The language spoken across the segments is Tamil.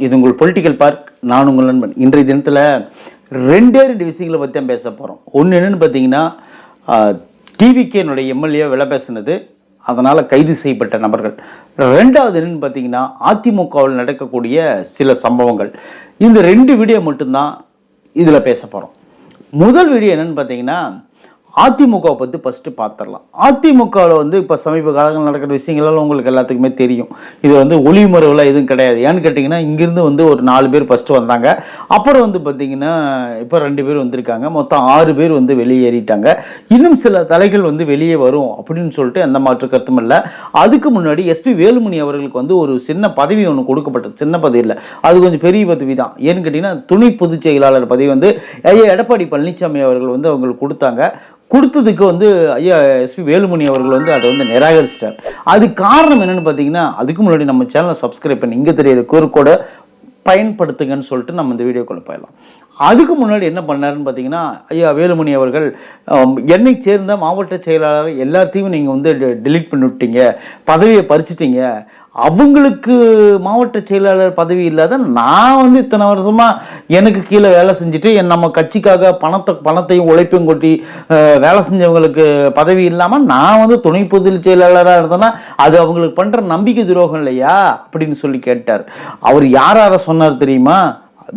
இது உங்கள் பொலிட்டிக்கல் பார்க். நான் உங்கள் நண்பன். இன்றைய தினத்தில் ரெண்டு விஷயங்களை பற்றி தான் பேச போகிறோம். ஒன்று என்னென்னு பார்த்தீங்கன்னா, டிவிகேனுடைய எம்எல்ஏ விலை பேசினது, அதனால் கைது செய்யப்பட்ட நபர்கள். ரெண்டாவது என்னென்னு பார்த்தீங்கன்னா, அதிமுகவில் நடக்கக்கூடிய சில சம்பவங்கள். இந்த ரெண்டு வீடியோ மட்டும்தான் இதில் பேச போகிறோம். முதல் வீடியோ என்னென்னு பார்த்தீங்கன்னா, அதிமுகவை பற்றி ஃபஸ்ட்டு பார்த்துடலாம். அதிமுகவில் இப்போ சமீப காலங்கள் நடக்கிற விஷயங்கள்லாம் உங்களுக்கு எல்லாத்துக்குமே தெரியும். இது ஒளிமுறைவில் எதுவும் கிடையாது. ஏன்னு கேட்டிங்கன்னா, இங்கேருந்து ஒரு 4 பேர் ஃபஸ்ட்டு வந்தாங்க. அப்புறம் பார்த்திங்கன்னா இப்போ 2 பேர் வந்திருக்காங்க. மொத்தம் 6 பேர் வெளியேறிட்டாங்க. இன்னும் சில தலைகள் வெளியே வரும் அப்படின்னு சொல்லிட்டு எந்த மாற்று கருத்தும் இல்லை. அதுக்கு முன்னாடி எஸ்பி வேலுமணி அவர்களுக்கு ஒரு சின்ன பதவி ஒன்று கொடுக்கப்பட்டது. சின்ன பதவி இல்லை, அது கொஞ்சம் பெரிய பதவி தான். ஏன்னு கேட்டிங்கன்னா, துணை பொதுச் செயலாளர் பதவி ஐயா எடப்பாடி பழனிசாமி அவர்கள் அவங்களுக்கு கொடுத்தாங்க. கொடுத்ததுக்கு ஐயா எஸ்பி வேலுமணி அவர்கள் அதை நிராகரிச்சிட்டார். அது காரணம் என்னென்னு பார்த்தீங்கன்னா, அதுக்கு முன்னாடி நம்ம சேனலை சப்ஸ்கிரைப் பண்ணி இங்கே தெரியுற QR பயன்படுத்துங்கன்னு சொல்லிட்டு நம்ம இந்த வீடியோக்குள்ளே போயிடலாம். அதுக்கு முன்னாடி என்ன பண்ணாருன்னு பார்த்தீங்கன்னா, ஐயா வேலுமணி அவர்கள் என்னை சேர்ந்த மாவட்ட செயலாளர் எல்லாத்தையும் நீங்கள் டெலீட் பண்ணி விட்டீங்க, பதவியை பறிச்சிட்டீங்க. அவங்களுக்கு மாவட்ட செயலாளர் பதவி இல்லாத நான் இத்தனை வருஷமாக எனக்கு கீழே வேலை செஞ்சுட்டு நம்ம கட்சிக்காக பணத்தையும் உழைப்பையும் கொட்டி வேலை செஞ்சவங்களுக்கு பதவி இல்லாமல் நான் துணை பொதுச் செயலாளராக இருந்தேன்னா அது அவங்களுக்கு பண்ணுற நம்பிக்கை துரோகம் இல்லையா அப்படின்னு சொல்லி கேட்டார். அவர் யாரை சொன்னார் தெரியுமா?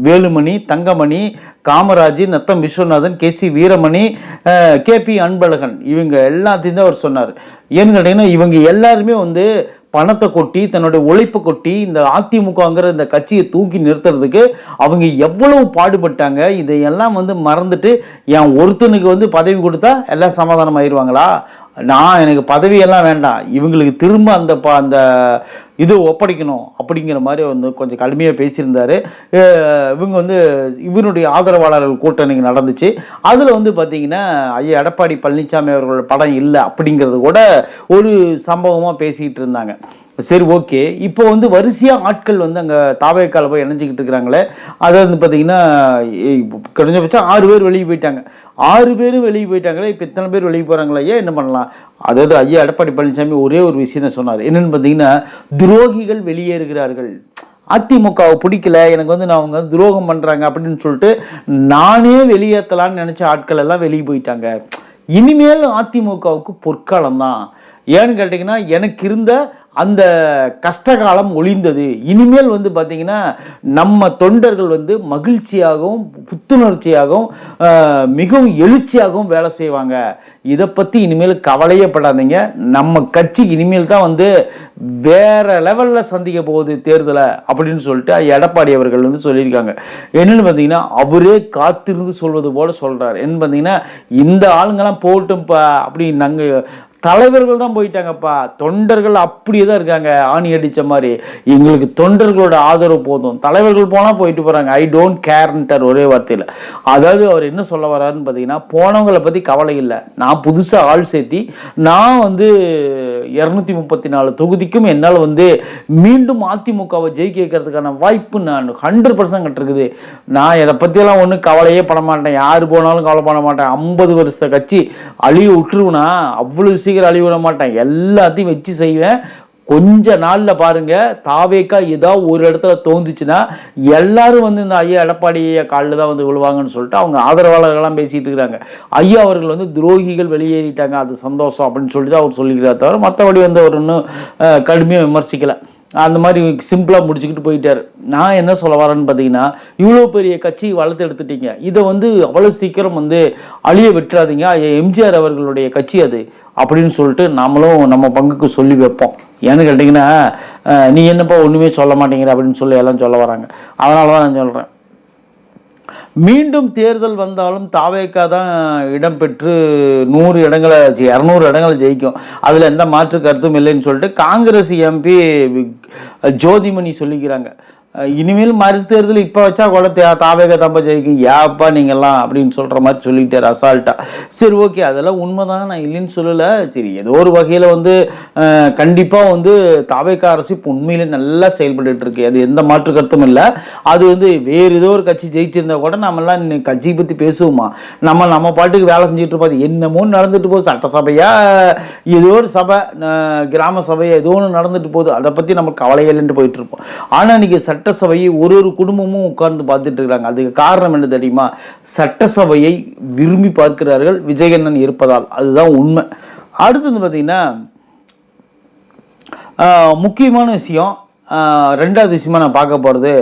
வேலுமணி, தங்கமணி, காமராஜ், நத்தம் விஸ்வநாதன், KC வீரமணி, KP அன்பழகன், இவங்க எல்லாத்தையும் தான் அவர் சொன்னார். ஏன்னு கேட்டீங்கன்னா, இவங்க எல்லாருமே பணத்தை கொட்டி தன்னுடைய உழைப்பை கொட்டி இந்த அதிமுகங்கிற இந்த கட்சியை தூக்கி நிறுத்துறதுக்கு அவங்க எவ்வளவு பாடுபட்டாங்க. இதையெல்லாம் மறந்துட்டு என் ஒருத்தனுக்கு பதவி கொடுத்தா எல்லாம் சமாதானம் ஆயிடுவாங்களா? எனக்கு பதவியெல்லாம் வேண்டாம், இவங்களுக்கு திரும்ப அந்த இது ஒப்படைக்கணும் அப்படிங்கிற மாதிரி கொஞ்சம் கடுமையாக பேசியிருந்தார். இவங்க இவருடைய ஆதரவாளர்கள் கூட்டம் இன்னைக்கு நடந்துச்சு. அதில் பார்த்தீங்கன்னா, ஐயா எடப்பாடி பழனிசாமி அவர்களோட படம் இல்லை அப்படிங்கிறது கூட ஒரு சம்பவமாக பேசிக்கிட்டு இருந்தாங்க. சரி, ஓகே. இப்போ வரிசையாக ஆட்கள் அங்கே தாவேக்கால போய் இணைஞ்சிக்கிட்டு இருக்கிறாங்களே. அதாவது பார்த்தீங்கன்னா, குறைஞ்சபட்சம் 6 பேர் வெளியே போயிட்டாங்க. 6 பேரும் வெளியே போயிட்டாங்களே. இப்போ இத்தனை பேர் வெளியே போகிறாங்களே, ஏன் என்ன பண்ணலாம்? அதாவது ஐயா எடப்பாடி பழனிசாமி ஒரே ஒரு விஷயம் தான் சொன்னார். என்னென்னு பார்த்தீங்கன்னா, துரோகிகள் வெளியேறுகிறார்கள். அதிமுகவை பிடிக்கல, எனக்கு அவங்க துரோகம் பண்ணுறாங்க அப்படின்னு சொல்லிட்டு நானே வெளியேற்றலான்னு நினச்ச ஆட்கள் எல்லாம் வெளியே போயிட்டாங்க. இனிமேல் அதிமுகவுக்கு பொற்காலம் தான். ஏன்னு கேட்டிங்கன்னா, எனக்கு இருந்த அந்த கஷ்டகாலம் ஒளிந்தது. இனிமேல் பார்த்தீங்கன்னா, நம்ம தொண்டர்கள் மகிழ்ச்சியாகவும் புத்துணர்ச்சியாகவும் மிகவும் எழுச்சியாகவும் வேலை செய்வாங்க. இதை பற்றி இனிமேல் கவலையப்படாதீங்க. நம்ம கட்சி இனிமேல் தான் வேற லெவலில் சந்திக்க போகுது தேர்தலை அப்படின்னு சொல்லிட்டு எடப்பாடி அவர்கள் சொல்லியிருக்காங்க. என்னென்னு பார்த்தீங்கன்னா, அவரே காத்திருந்து சொல்வது போல சொல்கிறார். என்னன்னு பார்த்தீங்கன்னா, இந்த ஆளுங்கெல்லாம் போட்டும்ப்பா அப்படி நாங்கள் தலைவர்கள் தான் போயிட்டாங்கப்பா, தொண்டர்கள் அப்படியே தான் இருக்காங்க, ஆணி அடித்த மாதிரி. எங்களுக்கு தொண்டர்களோட ஆதரவு போதும், தலைவர்கள் போனால் போயிட்டு போகிறாங்க, ஐ டோன்ட் கேர்ன்ட்டார் ஒரே வார்த்தையில். அதாவது அவர் என்ன சொல்ல வர்றாருன்னு பார்த்தீங்கன்னா, போனவங்களை பற்றி கவலை இல்லை, நான் புதுசாக ஆள் சேர்த்தி நான் 234 தொகுதிக்கும் என்னால் மீண்டும் அதிமுகவை ஜெயிக்க வைக்கிறதுக்கான வாய்ப்பு நான் 100% கட்டிருக்குது. நான் இதை பற்றியெல்லாம் ஒன்றும் கவலையே பட மாட்டேன், யார் போனாலும் கவலை பண்ண மாட்டேன். 50 வருஷத்தை கட்சி அழிவு விட்டுருவுனா அவ்வளோ சீக்கிரம் அழிவு விட மாட்டேன், எல்லாத்தையும் வச்சு செய்வேன். கொஞ்ச நாள்ல பாருங்க, தாவேக்கா ஏதாவது ஒரு இடத்துல தோந்துச்சுன்னா எல்லாரும் இந்த ஐயா எடப்பாடி காலில் தான் விழுவாங்கன்னு சொல்லிட்டு அவங்க ஆதரவாளர்கள்லாம் பேசிட்டு இருக்கிறாங்க. ஐயா அவர்கள் துரோகிகள் வெளியேறிட்டாங்க, அது சந்தோஷம் அப்படின்னு சொல்லிட்டு தான் அவர் சொல்லிக்கிறார். தவிர மற்றபடி அவர் இன்னும் கடுமையாக விமர்சிக்கலை. அந்த மாதிரி சிம்பிளாக முடிச்சுக்கிட்டு போயிட்டார். நான் என்ன சொல்ல வரேன்னு பார்த்தீங்கன்னா, இவ்வளோ பெரிய கட்சி வளர்த்து எடுத்துட்டீங்க, இதை அவ்வளோ சீக்கிரம் அழிய விட்டுறாதீங்க. எம்ஜிஆர் அவர்களுடைய கட்சி அது அப்படின்னு சொல்லிட்டு நம்மளும் நம்ம பங்குக்கு சொல்லி வைப்போம். ஏன்னு கேட்டிங்கன்னா, நீ என்னப்பா ஒன்றுமே சொல்ல மாட்டேங்கிற அப்படின்னு சொல்லி எல்லாம் சொல்ல வராங்க. அதனால தான் நான் சொல்கிறேன், மீண்டும் தேர்தல் வந்தாலும் தாவேக்கா தான் இடம்பெற்று 200 இடங்களை ஜெயிக்கும், அதில் எந்த மாற்று கருத்தும் இல்லைன்னு சொல்லிட்டு காங்கிரஸ் MP ஜோதிமணி சொல்லிக்கிறாங்க. இனிமேல் மறுதேர்தல் இப்போ வச்சா கூட தாவேக தம்ப ஜெயிக்கும், ஏப்பா நீங்கள்லாம் அப்படின்னு சொல்கிற மாதிரி சொல்லிட்டார் அசால்ட்டா. சரி, ஓகே, அதெல்லாம் உண்மைதான், நான் இல்லைன்னு சொல்லலை. சரி, ஏதோ ஒரு வகையில் கண்டிப்பாக தாவேக அரசு இப்போ உண்மையிலே நல்லா செயல்பட்டு இருக்கு, அது எந்த மாற்று கருத்தும் இல்லை. அது வேறு ஏதோ ஒரு கட்சி ஜெயிச்சிருந்தா கூட நம்மலாம் கட்சியை பற்றி பேசுவோமா? நம்ம பாட்டுக்கு வேலை செஞ்சுட்டு இருப்போம். அது என்னமோ நடந்துட்டு போகுது, சட்டசபையா ஏதோ ஒரு சபை, கிராம சபையா ஏதோ ஒன்று நடந்துட்டு போகுது, அதை பற்றி நம்ம கவலையில்லைன்ட்டு போயிட்டு இருப்போம். ஆனால் இன்னைக்கு சட்டசபையை ஒரு ஒரு குடும்பமும் உட்கார்ந்து பார்த்துட்டு இருக்கிறாங்க. அதுக்கு காரணம் என்ன தெரியுமா? சட்டசபையை விரும்பி பார்க்கிறார்கள் விஜயண்ணன் இருப்பதால். அதுதான் உண்மை. அடுத்தது பார்த்தீங்கன்னா முக்கியமான விஷயம், ரெண்டாவது விஷயமா நான் பார்க்க போகிறது,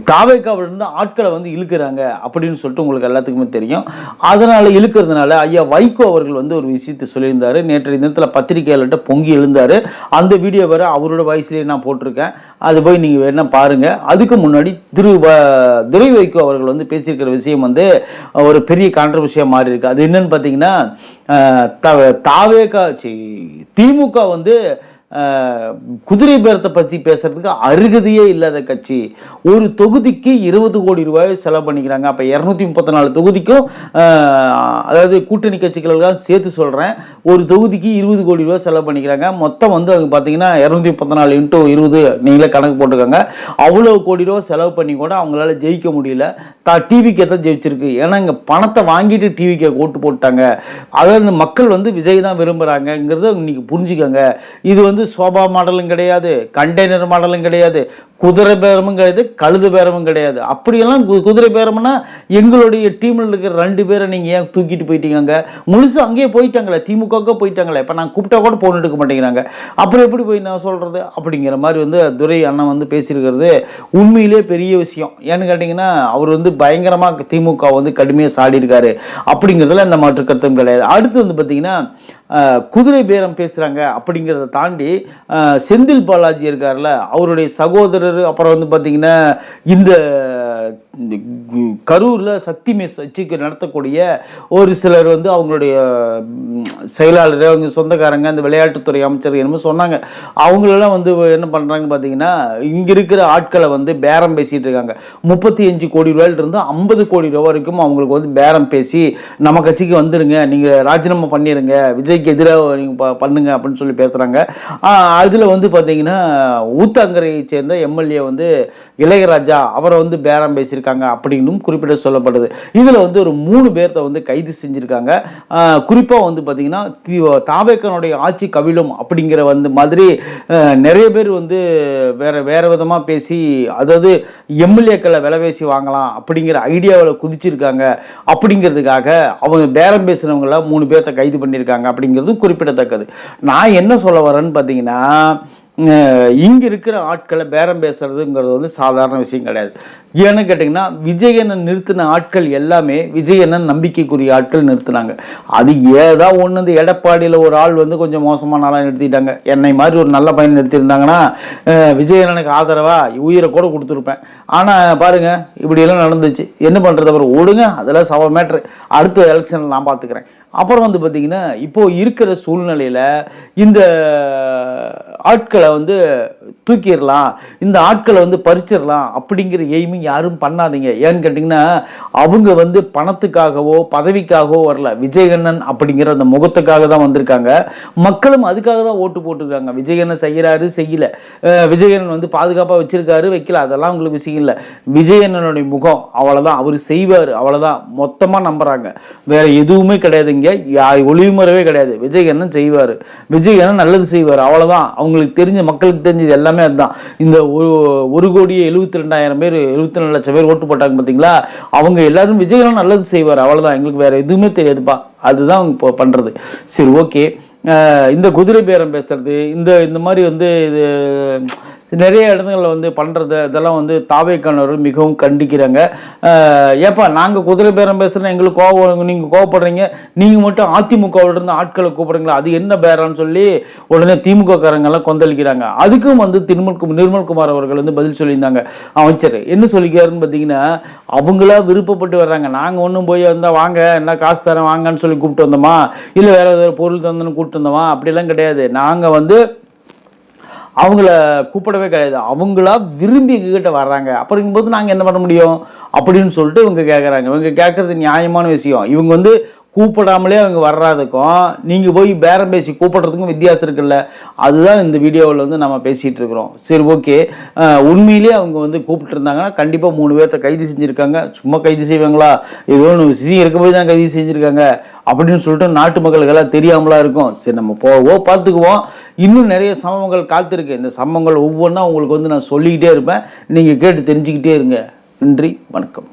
தாவேக்காவிலிருந்து ஆட்களை வந்து இழுக்கிறாங்க அப்படின்னு சொல்லிட்டு உங்களுக்கு எல்லாத்துக்குமே தெரியும். அதனால் இழுக்கிறதுனால ஐயா வைகோ அவர்கள் வந்து ஒரு விஷயத்தை சொல்லியிருந்தார். நேற்றைய தினத்தில் பத்திரிகையாளர்கிட்ட பொங்கி எழுந்தார். அந்த வீடியோ வேறு அவரோட வாய்ஸ்லேயே நான் போட்டிருக்கேன். அது போய் நீங்கள் வேணா பாருங்கள். அதுக்கு முன்னாடி துரை வைகோ அவர்கள் வந்து பேசியிருக்கிற விஷயம் வந்து ஒரு பெரிய கான்ட்ரவர்சியாக மாறி இருக்கு. அது என்னன்னு பார்த்தீங்கன்னா, திமுக வந்து குதிரை பேரத்தை பற்றி பேசுறதுக்கு அருகதையே இல்லாத கட்சி. ஒரு தொகுதிக்கு 20 கோடி ரூபாய் செலவு பண்ணிக்கிறாங்க. அப்போ 234 தொகுதிக்கும், அதாவது கூட்டணி கட்சிகளுக்காக சேர்த்து சொல்கிறேன், ஒரு தொகுதிக்கு 20 கோடி ரூபாய் செலவு பண்ணிக்கிறாங்க. மொத்தம் வந்து அவங்க பார்த்தீங்கன்னா 234 × 20 நீங்களே கணக்கு போட்டுக்கோங்க. அவ்வளோ கோடி ரூபா செலவு பண்ணி கூட அவங்களால ஜெயிக்க முடியல. டிவிக்கே தான் ஜெயிச்சிருக்கு. ஏன்னா இங்கே பணத்தை வாங்கிட்டு டிவிக்கே ஓட்டு போட்டாங்க. அதாவது மக்கள் வந்து விஜய் தான் விரும்புகிறாங்கங்கிறத இன்னைக்கு புரிஞ்சுக்கோங்க. இது வந்து சோபா மாடலும் கிடையாது, கண்டெய்னர் மாடலும் கிடையாது, குதிரை பேரமும் கிடையாது, கழுது பேரமும் கிடையாது. அப்படியெல்லாம் குதிரை பேரம்னா எங்களுடைய டீமில் இருக்கிற 2 பேரை நீங்கள் ஏன் தூக்கிட்டு போயிட்டீங்க? முழுசும் அங்கேயே போயிட்டாங்களே, திமுகவுக்கு போயிட்டாங்களே. இப்போ நான் கூப்பிட்டா கூட போன் எடுக்க மாட்டேங்கிறாங்க. அப்புறம் எப்படி போய் நான் சொல்கிறது? அப்படிங்கிற மாதிரி வந்து துரை அண்ணன் வந்து பேசியிருக்கிறது உண்மையிலே பெரிய விஷயம். ஏன்னு கேட்டிங்கன்னா, அவர் வந்து பயங்கரமாக திமுக வந்து கடுமையாக சாடி இருக்காரு. அப்படிங்கிறதுல எந்த மாற்று கருத்தும் கிடையாது. அடுத்து வந்து பார்த்தீங்கன்னா, குதிரை பேரம் பேசுகிறாங்க அப்படிங்கிறத தாண்டி செந்தில் பாலாஜி இருக்கார்ல, அவருடைய சகோதரர், அப்புறம் வந்து பார்த்தீங்கன்னா இந்த கரூரில் சக்தி மெஸ் வச்சுக்கு நடத்தக்கூடிய ஒரு சிலர் வந்து அவங்களுடைய செயலாளர், அவங்க சொந்தக்காரங்க, அந்த விளையாட்டுத்துறை அமைச்சர் என்னமோ சொன்னாங்க. அவங்களெல்லாம் வந்து என்ன பண்ணுறாங்கன்னு பார்த்தீங்கன்னா, இங்கே இருக்கிற ஆட்களை வந்து பேரம் பேசிகிட்டு இருக்காங்க. 35 கோடி ரூபாயிலிருந்து 50 கோடி ரூபா வரைக்கும் அவங்களுக்கு வந்து பேரம் பேசி, நம்ம கட்சிக்கு வந்துடுங்க, நீங்கள் ராஜினாமா பண்ணிடுங்க, விஜய்க்கு எதிராக நீங்கள் பண்ணுங்க அப்படின்னு சொல்லி பேசுகிறாங்க. அதில் வந்து பார்த்தீங்கன்னா ஊத்தங்கரையை சேர்ந்த எம்எல்ஏ வந்து இளையராஜா அவரை வந்து பேரம் பேசியிருக்காங்க அப்படின்னு குறிப்பிட சொல்லப்படுது. இதில் வந்து ஒரு 3 பேர்த்த வந்து கைது செஞ்சுருக்காங்க. குறிப்பாக வந்து பார்த்தீங்கன்னா தாவேக்கனுடைய ஆட்சி கவிழும் அப்படிங்கிற வந்து மாதிரி நிறைய பேர் வந்து வேற விதமாக பேசி, அதாவது எம்எல்ஏக்களை விலை பேசி வாங்கலாம் அப்படிங்கிற ஐடியாவில் குதிச்சிருக்காங்க. அப்படிங்கிறதுக்காக அவங்க பேரம் பேசுகிறவங்கள 3 பேர்த்த கைது பண்ணியிருக்காங்க அப்படிங்கிறதும் குறிப்பிடத்தக்கது. நான் என்ன சொல்ல வரேன்னு பார்த்தீங்கன்னா, இங்கே இருக்கிற ஆட்களை பேரம் பேசுறதுங்கிறது வந்து சாதாரண விஷயம் கிடையாது. ஏன்னு கேட்டிங்கன்னா, விஜயண்ணன் நிறுத்தின ஆட்கள் எல்லாமே விஜயண்ணன் நம்பிக்கைக்குரிய ஆட்கள் நிறுத்தினாங்க. அது ஏதா ஒன்று, இந்த எடப்பாடியில் ஒரு ஆள் வந்து கொஞ்சம் மோசமான ஆளாக நிறுத்திட்டாங்க. என்னை மாதிரி ஒரு நல்ல பையன் நிறுத்தியிருந்தாங்கன்னா விஜயண்ணனுக்கு ஆதரவாக உயிரை கூட கொடுத்துருப்பேன். ஆனால் பாருங்கள், இப்படியெல்லாம் நடந்துச்சு. என்ன பண்ணுறது? அப்புறம் ஓடுங்க, அதெல்லாம் சவ மேட்ரு, அடுத்த எலெக்ஷனில் நான் பார்த்துக்கிறேன். அப்புறம் வந்து பார்த்தீங்கன்னா, இப்போது இருக்கிற சூழ்நிலையில் இந்த ஆட்களை வந்து தூக்கிடலாம், இந்த ஆட்களை வந்து பறிச்சிடலாம் அப்படிங்கிற எய்மிங் யாரும் பண்ணாதீங்க. ஏன்னு கேட்டிங்கன்னா, அவங்க வந்து பணத்துக்காகவோ பதவிக்காகவோ வரல. விஜயண்ணன் அப்படிங்கிற அந்த முகத்துக்காக தான் வந்திருக்காங்க. மக்களும் அதுக்காக தான் ஓட்டு போட்டுருக்காங்க. விஜயண்ணன் செய்கிறாரு, செய்யலை, விஜயண்ணன் வந்து பாதுகாப்பாக வச்சிருக்காரு, வைக்கல, அதெல்லாம் உங்களுக்கு விஷயம் இல்லை. விஜயண்ணனுடைய முகம் அவ்வளோதான், அவர் செய்வார், அவ்வளோதான், மொத்தமாக நம்புகிறாங்க. வேற எதுவுமே கிடையாதுங்க, ஒளிவுமறைவே கிடையாது. விஜயண்ணன் செய்வார், விஜயண்ணன் நல்லது செய்வார், அவ்வளோதான். அவங்களுக்கு தெரிஞ்ச, மக்களுக்கு தெரிஞ்சது எல்லாமே அதுதான். இந்த 1,72,000 பேர், 74 லட்சம் பேர் ஓட்டு போட்டாங்க பார்த்தீங்களா, அவங்க எல்லாரும் விஜயண்ணன் நல்லது செய்வார், அவ்வளோதான், எங்களுக்கு வேற எதுவுமே தெரியாதுப்பா, அதுதான் அவங்க இப்போ பண்ணுறது. சரி, ஓகே. இந்த குதிரை பேரம் பேசுறது, இந்த மாதிரி வந்து இது நிறைய இடங்களில் வந்து பண்ணுறது, இதெல்லாம் வந்து தாவேக்கானவர்கள் மிகவும் கண்டிக்கிறாங்க. ஏப்பா, நாங்கள் குதிரை பேரம் பேசுகிறோன்னா எங்களுக்கு கோவம், நீங்கள் கோவப்படுறீங்க, நீங்கள் மட்டும் அதிமுகவிலிருந்து ஆட்களை கூப்பிடுறீங்களா, அது என்ன பேரான்னு சொல்லி உடனே திமுக காரங்கெல்லாம் கொந்தளிக்கிறாங்க. அதுக்கும் வந்து நிர்மல்குமார் அவர்கள் வந்து பதில் சொல்லியிருந்தாங்க. அமைச்சர் என்ன சொல்லிக்கிறாருன்னு பார்த்தீங்கன்னா, அவங்களா விருப்பப்பட்டு வர்றாங்க, நாங்கள் ஒன்றும் போய் வந்தால் வாங்க, என்ன காசு தரேன் வாங்கன்னு சொல்லி கூப்பிட்டு வந்தோமா, இல்லை வேறு ஏதாவது பொருள் தந்தோன்னு கூப்பிட்டு வந்தோமா, அப்படிலாம் கிடையாது. நாங்கள் வந்து அவங்கள கூப்பிடவே கிடையாது, அவங்களா விரும்பி எங்ககிட்ட வர்றாங்க. அப்படிங்கும்போது நாங்கள் என்ன பண்ண முடியும் அப்படின்னு சொல்லிட்டு இவங்க கேட்குறாங்க. இவங்க கேட்குறது நியாயமான விஷயம். இவங்க வந்து கூப்பிடாமலே அவங்க வர்றதுக்கும் நீங்கள் போய் பேரம் பேசி கூப்பிடுறதுக்கும் வித்தியாசம் இருக்குல்ல. அதுதான் இந்த வீடியோவில் வந்து நம்ம பேசிகிட்டு இருக்கிறோம். சரி, ஓகே. உண்மையிலேயே அவங்க வந்து கூப்பிட்டு இருந்தாங்கன்னா கண்டிப்பாக 3 பேர்த்த கைது செஞ்சுருக்காங்க. சும்மா கைது செய்வாங்களா, ஏதோ ஒன்று விஷயம் இருக்க போய் தான் கைது செஞ்சுருக்காங்க அப்படின்னு சொல்லிட்டு நாட்டு மக்களுக்கெல்லாம் தெரியாமலாம் இருக்கும். சரி, நம்ம பார்த்துக்குவோம். இன்னும் நிறைய சம்பவங்கள் காத்திருக்கு. இந்த சம்பவங்கள் ஒவ்வொன்றா உங்களுக்கு வந்து நான் சொல்லிக்கிட்டே இருப்பேன். நீங்கள் கேட்டு தெரிஞ்சுக்கிட்டே இருங்க. நன்றி, வணக்கம்.